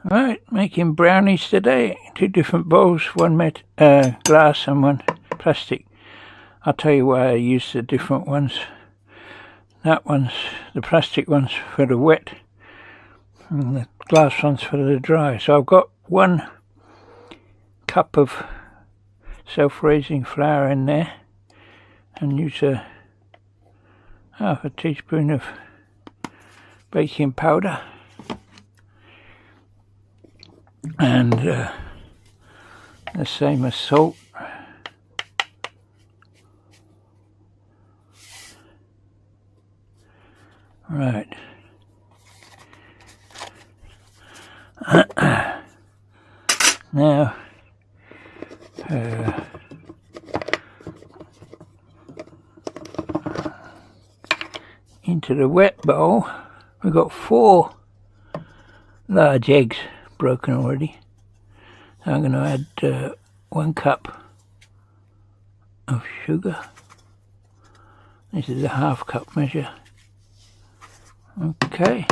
Right, making brownies today. 2 different bowls, one glass and one plastic. I'll tell you why I use the different ones. That one's, the plastic one's for the wet and the glass one's for the dry. So I've got 1 cup of self-raising flour in there and use a half a teaspoon of baking powder and the same as salt. Right. Now into the wet bowl we've got 4 large eggs broken already. So I'm going to add 1 cup of sugar. This is a ½ cup measure. Okay.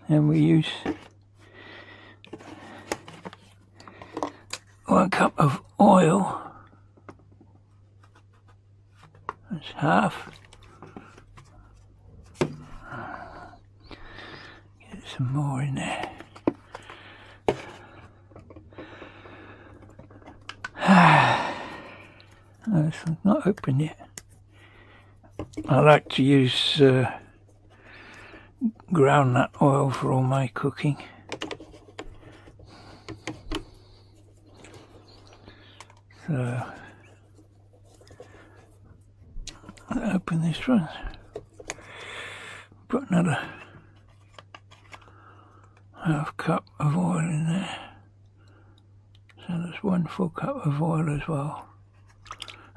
And we use 1 cup of oil. That's half. Get some more in there. No, this one's not open yet. I like to use groundnut oil for all my cooking. So I'll open this one. Put another ½ cup of oil in there. So that's 1 full cup of oil as well.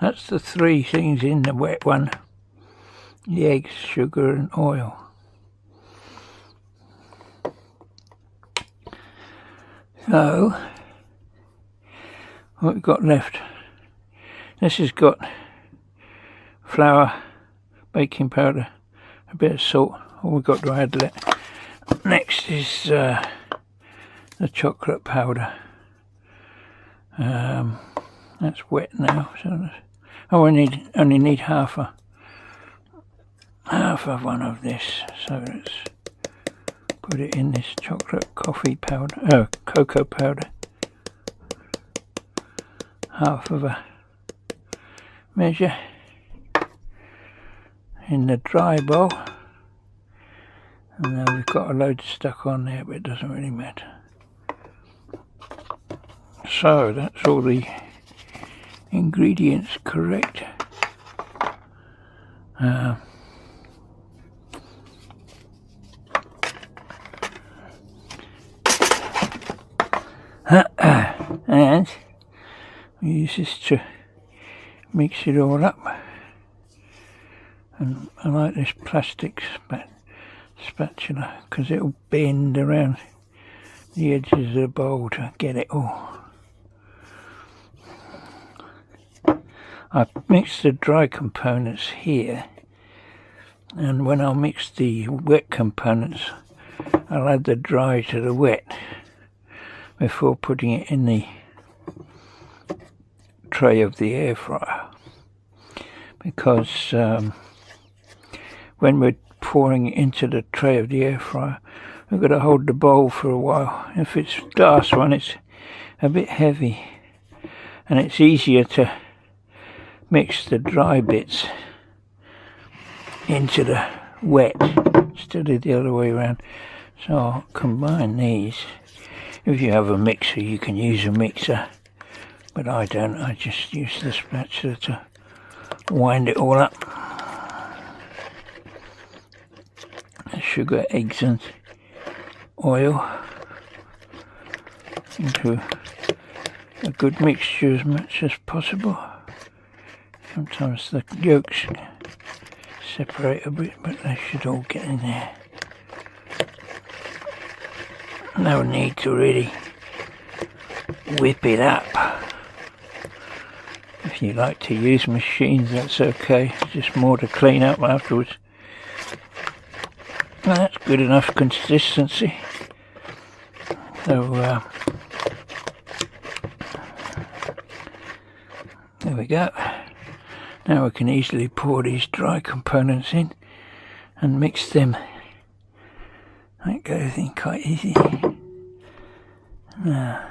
That's the 3 things in the wet one: the eggs, sugar and oil. So what we've got left, this has got flour, baking powder, a bit of salt. All we've got to add that. Next is the chocolate powder. That's wet now, so that's, I only need half of one of this. So let's put it in this chocolate cocoa powder. Half of a measure in the dry bowl. And now we've got a load stuck on there, but it doesn't really matter. So that's all the ingredients correct. And we use this to mix it all up. And I like this plastic spatula because it'll bend around the edges of the bowl to get it all. I've mixed the dry components here, and when I'll mix the wet components I'll add the dry to the wet before putting it in the tray of the air fryer, because when we're pouring it into the tray of the air fryer we've got to hold the bowl for a while. If it's glass one it's a bit heavy and it's easier to mix the dry bits into the wet instead of the other way around. So I'll combine these. If you have a mixer you can use a mixer, but I don't. I just use the spatula to wind it all up. Sugar, eggs and oil into a good mixture as much as possible. Sometimes the yolks separate a bit, but they should all get in there. No need to really whip it up. If If you like to use machines, that's okay. It's just more to clean up afterwards. Well, that's good enough consistency. So there we go. Now we can easily pour these dry components in and mix them. That goes in quite easy. Now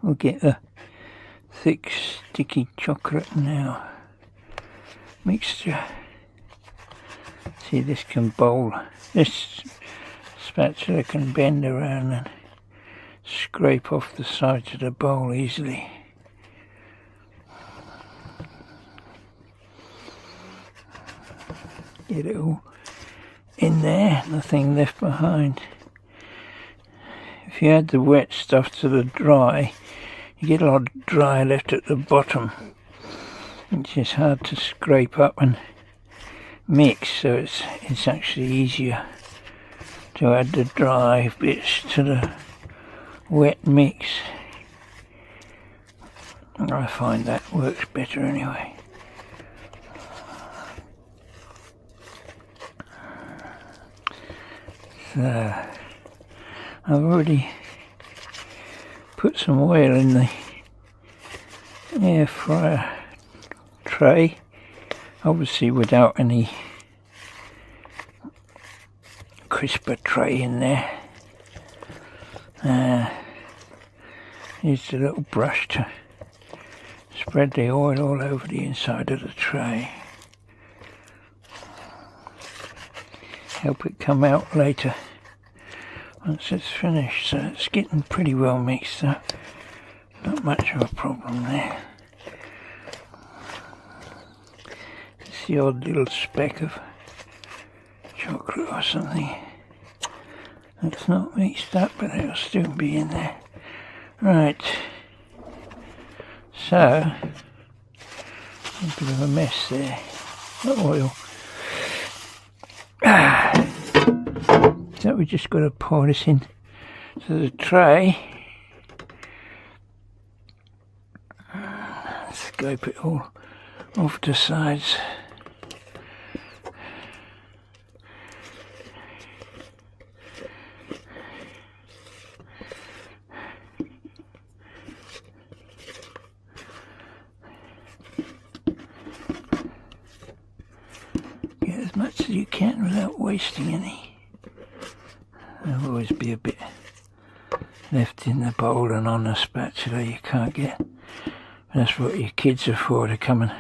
we'll get the thick sticky chocolate now mixture. See, this can bowl. This spatula can bend around and scrape off the sides of the bowl easily. Get it all in there, nothing left behind. If you add the wet stuff to the dry, you get a lot of dry left at the bottom, which is hard to scrape up and mix, so it's actually easier to add the dry bits to the wet mix. I find that works better anyway. So I've already put some oil in the air fryer tray, obviously without any crisper tray in there. Used a little brush to spread the oil all over the inside of the tray. Help it come out later once it's finished. So it's getting pretty well mixed up. Not much of a problem there. It's the odd little speck of chocolate or something that's not mixed up, but it'll still be in there. Right. So, a bit of a mess there. The oil. So we just got to pour this in to the tray. Scrape it all off the sides. Get as much as you can without wasting any. There'll always be a bit left in the bowl and on the spatula you can't get. That's what your kids are for, to come and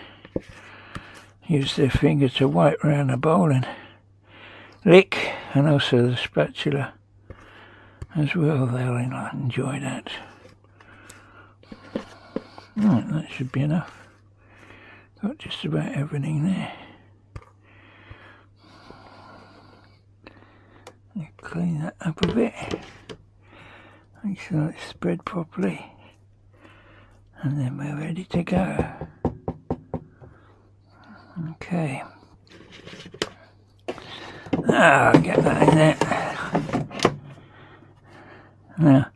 use their finger to wipe around the bowl and lick, and also the spatula as well. They'll enjoy that. Right, that should be enough. Got just about everything there. Clean that up a bit, make sure it's spread properly, and then we're ready to go. Okay, I'll get that in there. Now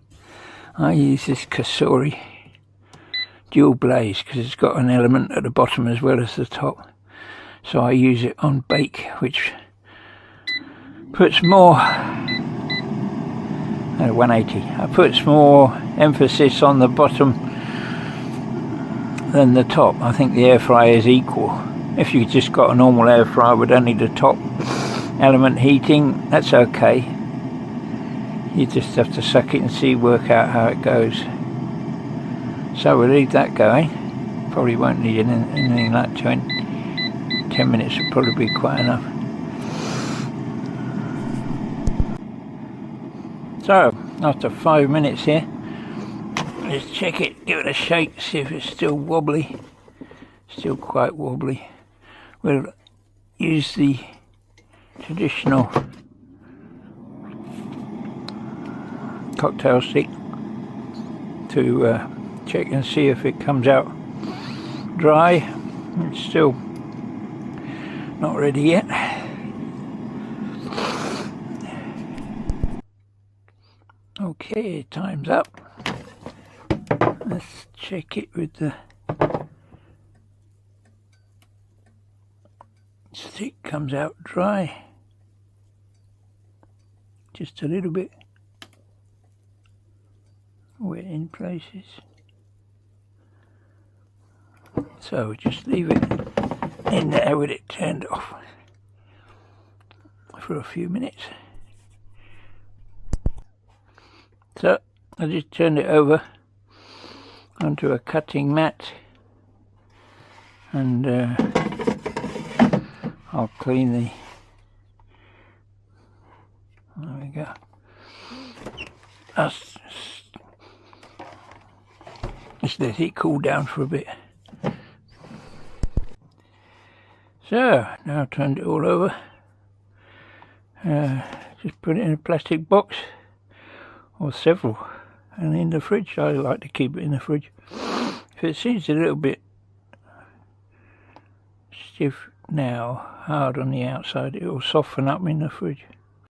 I use this Cosori dual blaze because it's got an element at the bottom as well as the top, so I use it on bake, which puts more 180. I puts more emphasis on the bottom than the top. I think the air fryer is equal. If you just got a normal air fryer with only the top element heating, that's okay. You just have to suck it and see, work out how it goes. So we'll leave that going. Probably won't need anything like 10 minutes will probably be quite enough. So, after 5 minutes here, let's check it, give it a shake, see if it's still wobbly. Still quite wobbly. We'll use the traditional cocktail stick to check and see if it comes out dry. It's still not ready yet. Okay, time's up. Let's check it with the stick. Comes out dry, just a little bit wet in places, so just leave it in there with it turned off for a few minutes. So I just turned it over onto a cutting mat, and I'll clean the, there we go. Just let it cool down for a bit. So now I've turned it all over. Just put it in a plastic box, or several, and in the fridge. I like to keep it in the fridge. If it seems a little bit stiff now, hard on the outside, it will soften up in the fridge.